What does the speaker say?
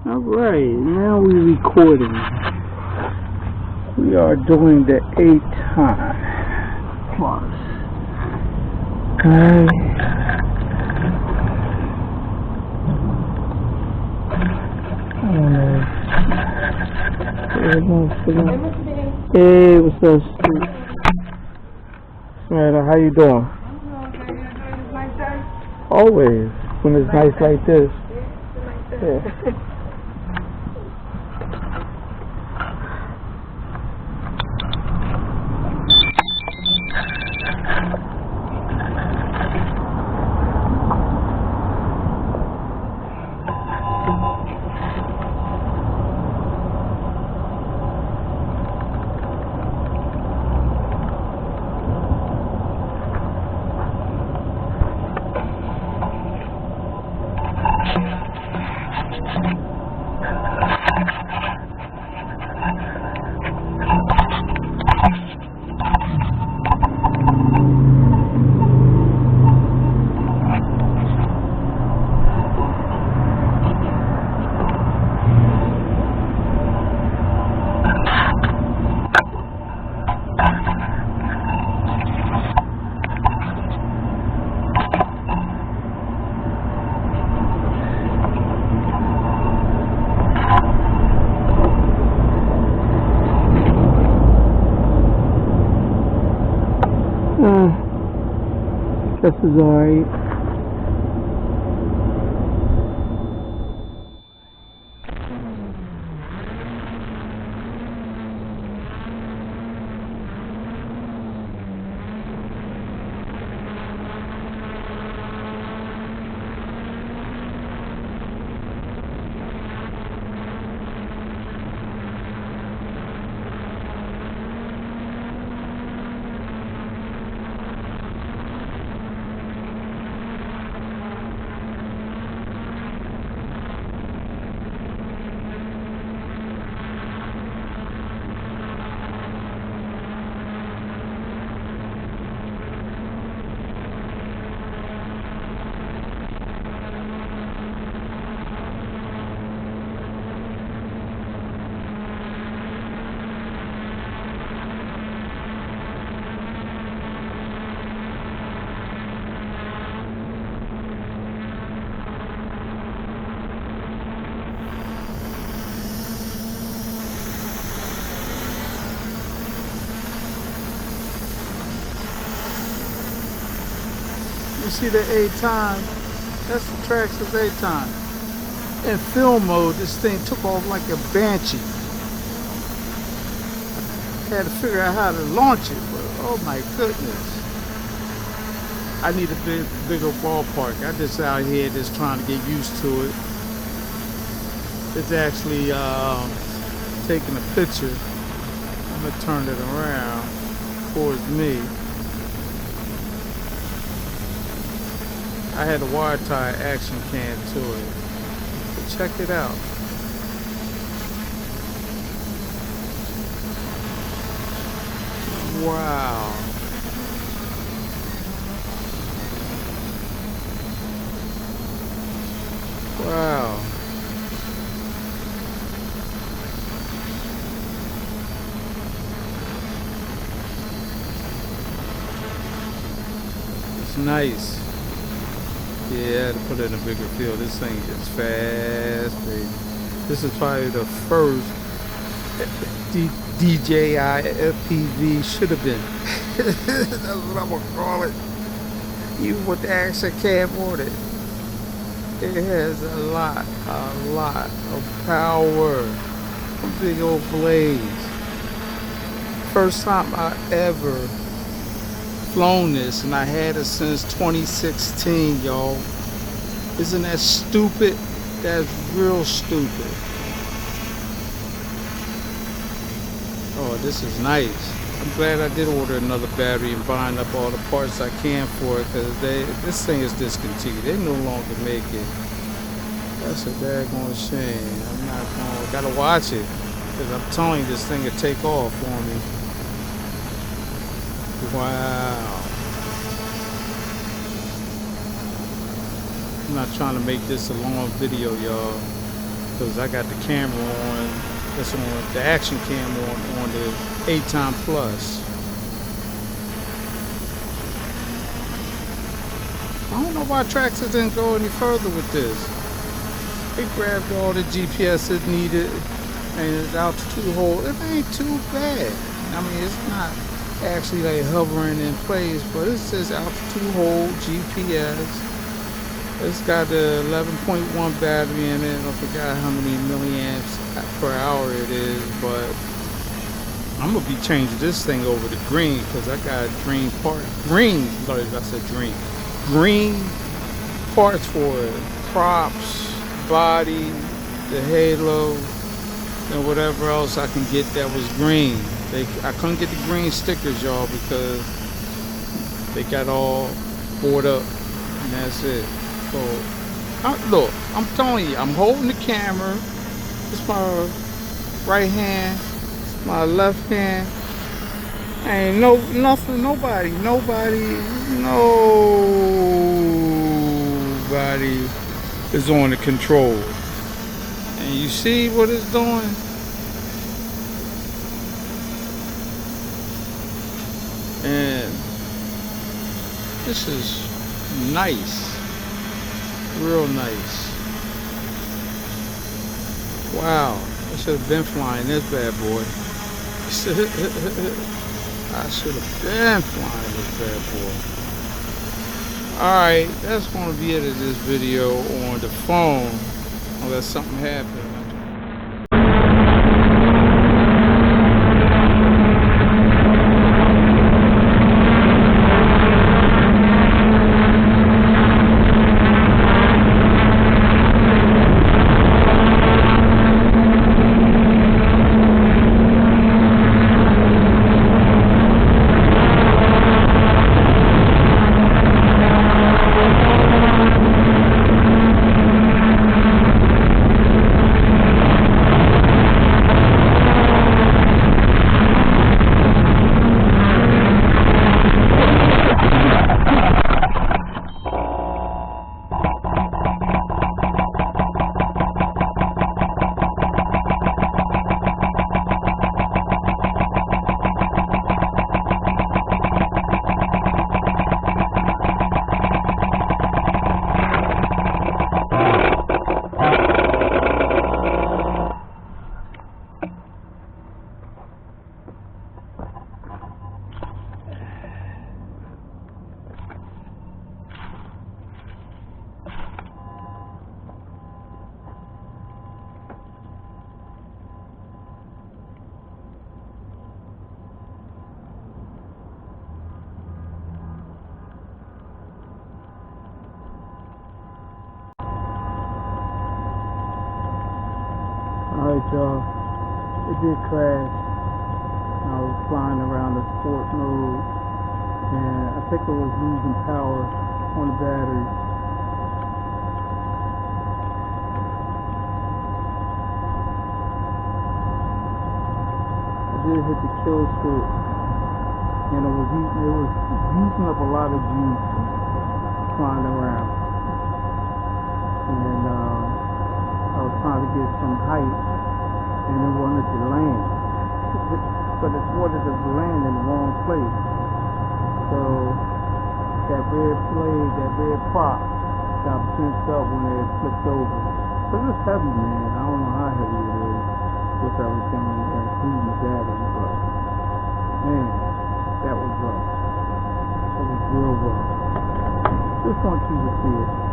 Alright, now we're recording. We are doing the Aton Plus. Okay. Hey, what's up, Steve? Samantha, how you doing? Always, when it's nice like this. Yeah. This is alright. You see the Aton? That's the Traxxas Aton. In film mode, this thing took off like a banshee. Had to figure out how to launch it, but oh my goodness. I need a bigger ballpark. I just out here just trying to get used to it. It's actually taking a picture. I'm gonna turn it around towards me. I had a wire tie action cam to it. But check it out. Wow. Wow. It's nice. Yeah, I had to put it in a bigger field. This thing is fast, baby. This is probably the first DJI FPV should have been. That's what I'm gonna call it. Even with the action cam on it. It has a lot of power. A big old blaze. First time I ever flown this, and I had it since 2016, y'all. Isn't that stupid? That's real stupid. Oh, this is nice. I'm glad I did order another battery and buying up all the parts I can for it, because this thing is discontinued. They no longer make it. That's a daggone shame. I'm not gonna, gotta watch it, because I'm telling you, this thing will take off for me. Wow. I'm not trying to make this a long video, y'all. because I got the camera on. It's on the action cam on the Aton Plus. I don't know why Traxxas didn't go any further with this. They grabbed all the GPS it needed and its altitude hold. It ain't too bad. I mean, it's not actually like hovering in place, but it says altitude hold, GPS. It's got the 11.1 battery in it. I forgot how many milliamps per hour it is, but I'm gonna be changing this thing over to green because I got green parts for it. Props, body, the halo, and whatever else I can get that was green. I couldn't get the green stickers, y'all, because they got all bored up, and that's it. So, look, I'm telling you, I'm holding the camera. It's my right hand, it's my left hand. Ain't nothing, nobody is on the control. And you see what it's doing? And this is nice. Real nice. Wow, I should have been flying this bad boy. I should have been flying this bad boy. Alright, that's going to be it of this video on the phone, unless something happens. Alright, y'all, it did crash. I was flying around the sport mode, and I think I was losing power on the battery. I did hit the kill switch, and it was using up a lot of juice flying around. And I was trying to get some height, and it wanted to land, but it wanted to land in the wrong place. So that red prop got bent up when it flipped over. But it's heavy, man. I don't know how heavy it is with everything, including the battery, but man, that was rough. It was real rough. Just want you to see it.